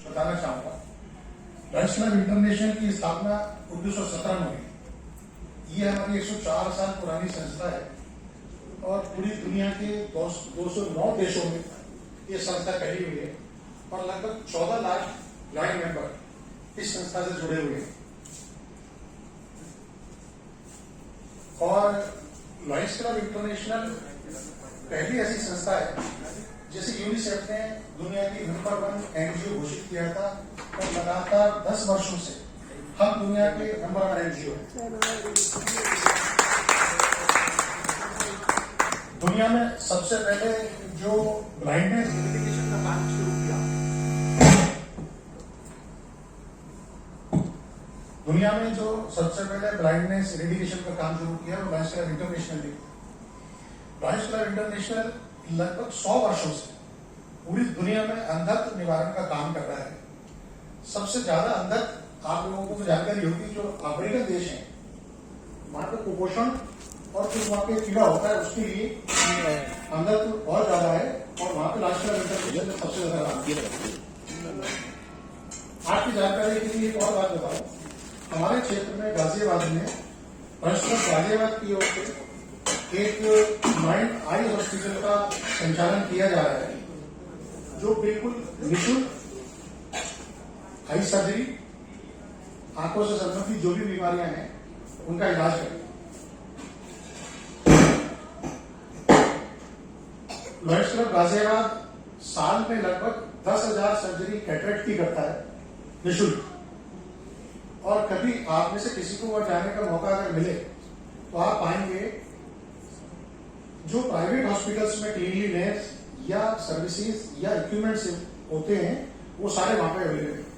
बताना चाहूंगा। Lions club international की स्थापना 1917 में हुई। ये हमारी 104 साल पुरानी संस्था है और पूरी दुनिया के 209 देशों में ये संस्था फैली हुई है और लगभग 14 लाख लॉयल मेंबर इस संस्था से जुड़े हुए हैं। और लॉयंस क्लब इंटरनेशनल पहली ऐसी संस्था है जैसे यूनिसेफ ने दुनिया की नंबर 1 एनजीओ घोषित किया था और लगातार 10 वर्षों से हम दुनिया के नंबर 1 एनजीओ हैं। दुनिया में सबसे पहले जो ब्लाइंडनेस एजुकेशन का काम शुरू किया, दुनिया में जो सबसे पहले ब्लाइंडनेस एजुकेशन का काम शुरू किया वो लॉयंस क्लब इंटरनेशनल ने। लॉयंस क्लब इंटरनेशनल लगभग 100 वर्षों से पूरी दुनिया में अंधत्व निवारण का काम कर रहा है। सबसे ज्यादा अंधत्व आप लोगों को जानकारी होगी जो अफ्रीकन देश हैं, वहां पे कुपोषण और जो वहां पे कीड़ा होता है उसके लिए अंधत्व बहुत ज्यादा है और वहां पे लॉयंस क्लब इंटरनेशनल में सबसे ज्यादा काम किया। आपकी जानकारी के लिए एक और बात बताऊं, हमारे क्षेत्र में गाजियाबाद में गाजियाबाद की ओर से एक माइंड आई हॉस्पिटल का संचालन किया जा रहा है जो बिल्कुल निःशुल्क आई सर्जरी, आंखों से संबंधित जो भी बीमारियां हैं उनका इलाज करें। लॉयंस क्लब गाजियाबाद साल में लगभग 10,000 सर्जरी कैटरेक्ट की करता है निःशुल्क। और कभी आप में से किसी को वहां जाने का मौका अगर मिले तो आप पाएंगे जो प्राइवेट हॉस्पिटल्स में क्लीनलीनेस या सर्विसेज या इक्विपमेंट्स होते हैं वो सारे वहां पे अवेलेबल हैं।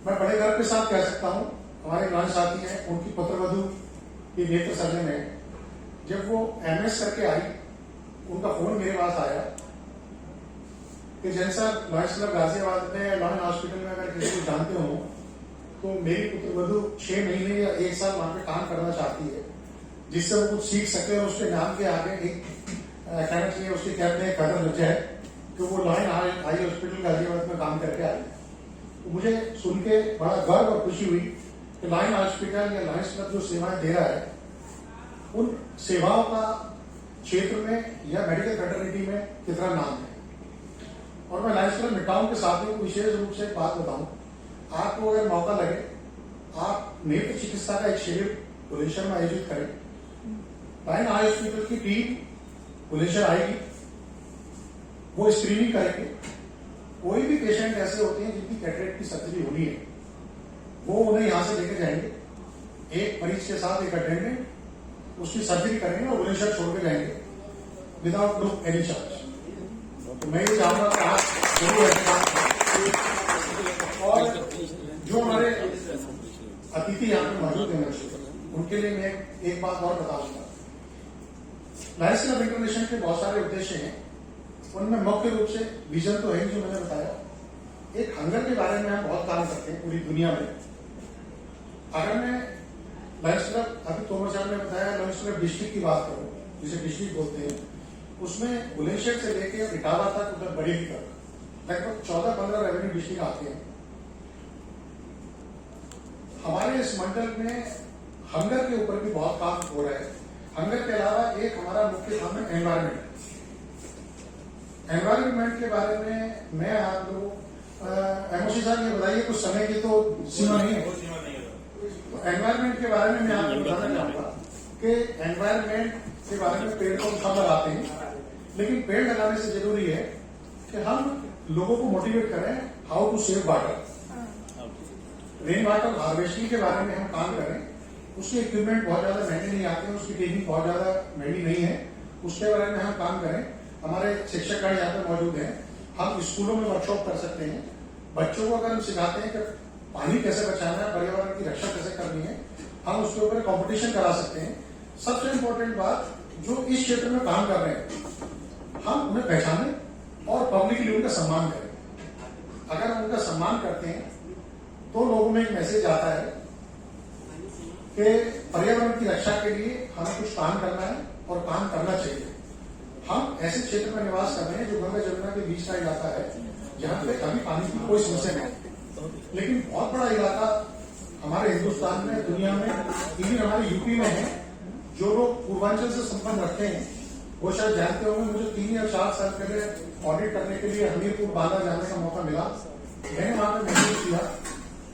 मैं बड़े गर्व के साथ कह सकता हूं, हमारे नॉन साथी हैं, उनकी पुत्रवधू ये नेत्र सर्जन है। जब वो एमएस करके आई, उनका फोन मेरे पास आया कि जैसा लॉयंस क्लब गाजियाबाद में लॉयन हॉस्पिटल में अगर किसी को जानते हो तो मेरी पुत्रवधू 6 महीने या 1 साल वहां पे काम करना चाहती है जिससे वो कुछ सीख सके और उसके नाम के आगे एक कहना चाहिए उसके कैब में एक कदम लग जाए कि वो लॉयन आई हॉस्पिटल गाजियाबाद में काम करके आई। तो मुझे सुन के बड़ा गर्व और खुशी हुई कि लॉयन हॉस्पिटल या लॉयंस क्लब जो सेवाएं दे रहा है उन सेवाओं का क्षेत्र में या मेडिकल फैटर्निटी में कितना नाम है। और मैं लॉयंस क्लब मिटाऊं के साथियों को विशेष रूप से एक बात बताऊं, आपको अगर मौका लगे आप नेत्र चिकित्सा का एक शिविर बुलंदशहर में आयोजित करें। लॉयन आई हॉस्पिटल की टीम बुलंदशहर आएगी, वो स्क्रीनिंग करेंगे। कोई भी पेशेंट ऐसे होते हैं जिनकी कैटरेक्ट की सर्जरी होनी है, वो उन्हें यहां से लेकर जाएंगे, एक मरीज के साथ एक अटेंडेंट उसकी सर्जरी करेंगे और बुलंदशहर छोड़ के जाएंगे विदाउट नो एनी चार्ज। तो मैं ये चाहूंगा कि आप जरूर ऐसे काम करें। और जो हमारे अतिथि यहाँ पे मौजूद हैं उनके लिए मैं एक बात और बता दूंगा। लॉयंस क्लब इंटरनेशनल के बहुत सारे उद्देश्य हैं, उनमें मुख्य रूप से विजन तो है जो मैंने बताया। एक हंगर के बारे में हम बहुत काम करते हैं पूरी दुनिया में। अगर मैं लॉयंस क्लब, अभी तोमर साहब ने बताया, लॉयंस क्लब डिस्ट्रिक्ट की बात करूं जिसे डिस्ट्रिक्ट बोलते हैं, उसमें बुलंदशहर से लेकर इटावा तक उधर बरेली तक लगभग 14-15 रेवेन्यू डिस्ट्रिक्ट आते हैं। हमारे इस मंडल में हंगर के ऊपर भी बहुत काम हो रहा है। हंगर के अलावा एक हमारा मुख्य काम है एनवायरमेंट। एनवायरमेंट के बारे में मैं आप लोगों एमओसी साहब ये बताइए, कुछ समय की तो सीमा नहीं है। तो एनवायरमेंट के बारे में मैं आपको बताना चाहूंगा कि एनवायरमेंट के बारे में पेड़ तो सब लगाते हैं, लेकिन पेड़ लगाने से जरूरी है कि हम लोगों को मोटिवेट करें how to save water. Rain water harvesting के बारे में हम काम करें। उसके इक्विपमेंट बहुत ज्यादा महंगे नहीं आते हैं, उसकी टेक्निक बहुत ज्यादा महंगी नहीं है, उसके बारे में हम काम करें। हमारे शिक्षकगण यहाँ पे मौजूद हैं, हम स्कूलों में वर्कशॉप कर सकते हैं। बच्चों को अगर हम सिखाते हैं कि पानी कैसे बचाना है, पर्यावरण की रक्षा कैसे करनी है, हम उसके ऊपर कॉम्पिटिशन करा सकते हैं। सबसे इंपॉर्टेंट बात, जो इस क्षेत्र में काम कर रहे हैं हम उन्हें पहचानें और पब्लिकली उनका सम्मान करें। अगर हम उनका सम्मान करते हैं तो लोगों में एक मैसेज आता है कि पर्यावरण की रक्षा के लिए हमें कुछ काम करना है और काम करना चाहिए। हम ऐसे क्षेत्र में निवास कर रहे हैं जो गंगा जमुना के बीच का इलाका है, जहाँ पे कभी पानी की कोई समस्या नहीं। लेकिन बहुत बड़ा इलाका हमारे हिंदुस्तान में, दुनिया में, इवन हमारे यूपी में है, जो लोग पूर्वांचल से संबंध रखते हैं वो शायद जानते होंगे। मुझे 3 या 4 साल पहले ऑडिट करने के लिए हमीरपुर बांदा जाने का मौका मिला। मैंने वहां पर महसूस किया,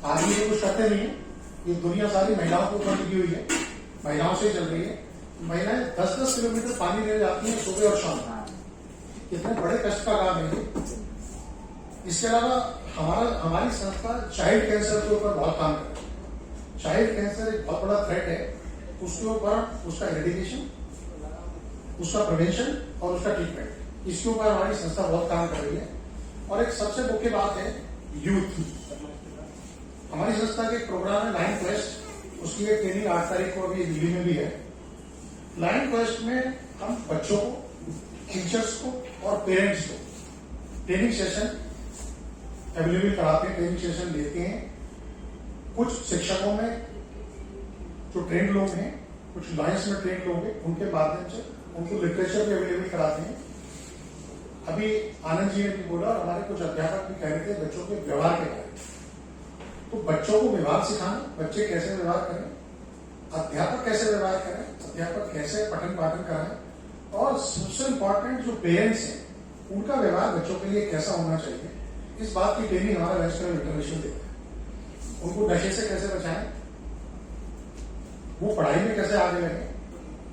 आदमी ये कुछ करते नहीं है, ये दुनिया सारी महिलाओं को ऊपर टिकी हुई है, महिलाओं से चल रही है। महिलाएं 10-10 किलोमीटर पानी ले जाती हैं सुबह और शाम। कितने बड़े कष्ट का काम है ये। इसके अलावा हमारी संस्था चाइल्ड कैंसर के ऊपर बहुत काम करती है। चाइल्ड कैंसर एक बहुत बड़ा थ्रेट है, उसके ऊपर उसका एरेडिकेशन, उसका प्रिवेंशन और उसका ट्रीटमेंट, इसके ऊपर हमारी संस्था बहुत काम कर रही है। और एक सबसे मुख्य बात है यूथ। हमारी संस्था के एक प्रोग्राम है लाइन क्वेस्ट, उसकी एक ट्रेनिंग 8 तारीख को अभी दिल्ली में भी है। लाइन क्वेस्ट में हम बच्चों को, टीचर्स को और पेरेंट्स को ट्रेनिंग सेशन अवेलेबल कराते हैं, ट्रेनिंग सेशन देते हैं। कुछ शिक्षकों में जो ट्रेंड लोग हैं, कुछ लाइन्स में ट्रेंड लोग हैं, उनके माध्यम से उनको लिटरेचर भी अवेलेबल कराते हैं। अभी आनंद जी ने भी बोला और हमारे कुछ अध्यापक भी कह रहे थे बच्चों के व्यवहार के बारे में। तो बच्चों को व्यवहार सिखाना, बच्चे कैसे व्यवहार करें, अध्यापक कैसे व्यवहार करें, अध्यापक कैसे पठन पाठन कराएं, और सबसे इम्पोर्टेंट जो पेरेंट्स हैं उनका व्यवहार बच्चों के लिए कैसा होना चाहिए, इस बात की ट्रेनिंग हमारा नेशनल इंटरनेशनल देता है। उनको नशे से कैसे बचाएं, वो पढ़ाई में कैसे आगे लगे,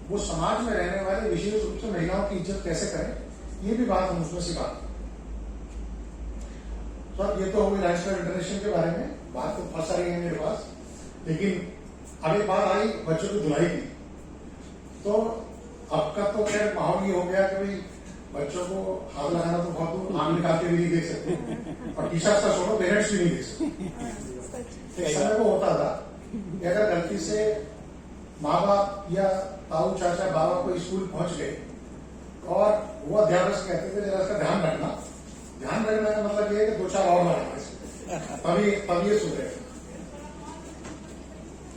वो समाज में रहने वाले विशेष रूप से महिलाओं की इज्जत कैसे करें, ये भी बात हम उसमें सिखाते हैं। तो ये तो हो गई नेशनल इंटरनेशनल के बारे में, बात तो बहुत सारी है मेरे पास। लेकिन अब एक बात आई बच्चों की धुलाई की, तो अब का तो खैर माहौल ये हो गया कि भाई बच्चों को हाथ लगाना तो बहुत, आंख निकाल के भी नहीं देख सकते, और टीचर्स का छोड़ो पेरेंट्स भी नहीं देख सकते। एक समय को होता था कि अगर गलती से माँ बाप या ताऊ चाचा बाबा को स्कूल पहुंच गए और वो अध्यापक से कहते थे जरा इसका ध्यान रखना। ध्यान रखने का मतलब ये है कि 2-4 और लगाना, तभी ये सुधरे।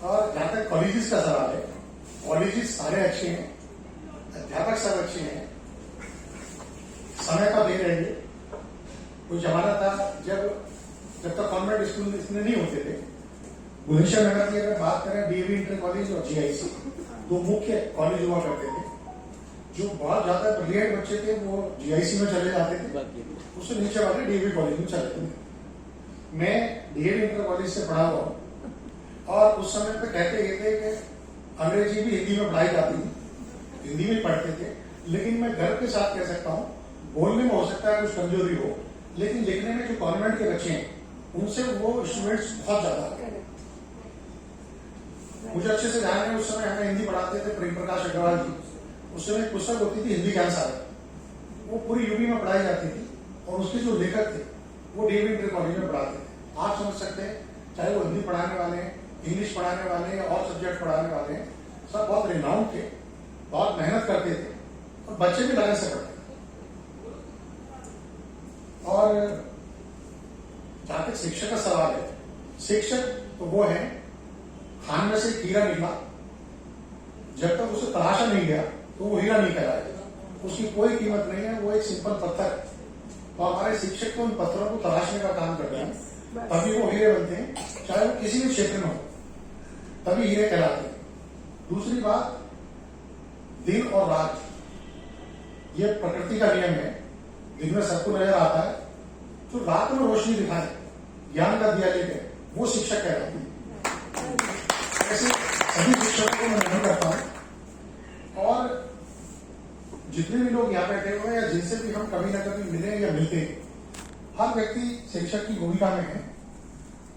और जहां तक कॉलेजेस का सवाल है, कॉलेजेस सारे अच्छे हैं, अध्यापक सब अच्छे हैं, समय का दे रहेंगे। कोई जमाना था जब तक कॉन्वेंट स्कूल इतने नहीं होते थे। भुवनेश्वर नगर की अगर बात करें, डीएवी इंटर कॉलेज और जीआईसी, दो मुख्य कॉलेज हुआ करते थे। जो बहुत ज्यादा ब्रिलियंट बच्चे थे वो जीआईसी में चले जाते थे, उससे नीचे वाले डीएवी कॉलेज में चले थे। मैं डीएवी इंटर कॉलेज से पढ़ा हुआ हूँ, और उस समय पे कहते ये थे कि अंग्रेजी भी हिंदी में पढ़ाई जाती थी, हिंदी में पढ़ते थे। लेकिन मैं गर्व के साथ कह सकता हूँ, बोलने में हो सकता है कुछ कमजोरी हो, लेकिन लिखने में जो कॉन्वेंट के बच्चे हैं उनसे वो स्टूडेंट्स बहुत ज्यादा। मुझे अच्छे से ध्यान है, उस समय हमें हिंदी पढ़ाते थे प्रेम प्रकाश अग्रवाल जी। उस समय एक पुस्तक होती थी हिंदी ज्ञान सागर, वो पूरी यूपी में पढ़ाई जाती थी, और उसके जो लेखक थे वो डीएवी इंटर कॉलेज में पढ़ाते थे। आप समझ सकते हैं, चाहे वो हिंदी पढ़ाने वाले हैं, इंग्लिश पढ़ाने वाले हैं, और सब्जेक्ट पढ़ाने वाले हैं, सब बहुत रिनाउंड थे, बहुत मेहनत करते थे, और बच्चे भी लगन से पढ़ते थे। और जहां तक शिक्षक का सवाल है, शिक्षक तो वो है खान में से हीरा निकला, जब तक उसे तलाशा नहीं गया तो वो हीरा नहीं कहलाएगा, उसकी कोई कीमत नहीं है, वो एक सिंपल पत्थर है। तो हमारे शिक्षक तो उन पत्थरों को तलाशने का काम करते हैं, तभी वो हीरे बनते हैं, चाहे वो किसी भी क्षेत्र में हो, तभी हीरे कहलाते हैं। दूसरी बात, दिन और रात, ये प्रकृति का नियम है। दिन में सबको नजर आता है, जो रात में रोशनी दिखाए, ज्ञान का दिया लेके, वो शिक्षक कहलाते हैं। ऐसे सभी शिक्षकों को मैं नमन करता हूं, और जितने भी लोग यहाँ बैठे हुए हैं या जिनसे भी हम कभी ना कभी मिले या मिलते हैं, हर व्यक्ति शिक्षक की भूमिका में है,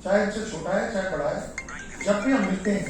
चाहे उनसे छोटा है चाहे बड़ा है। जब भी हम मिलते हैं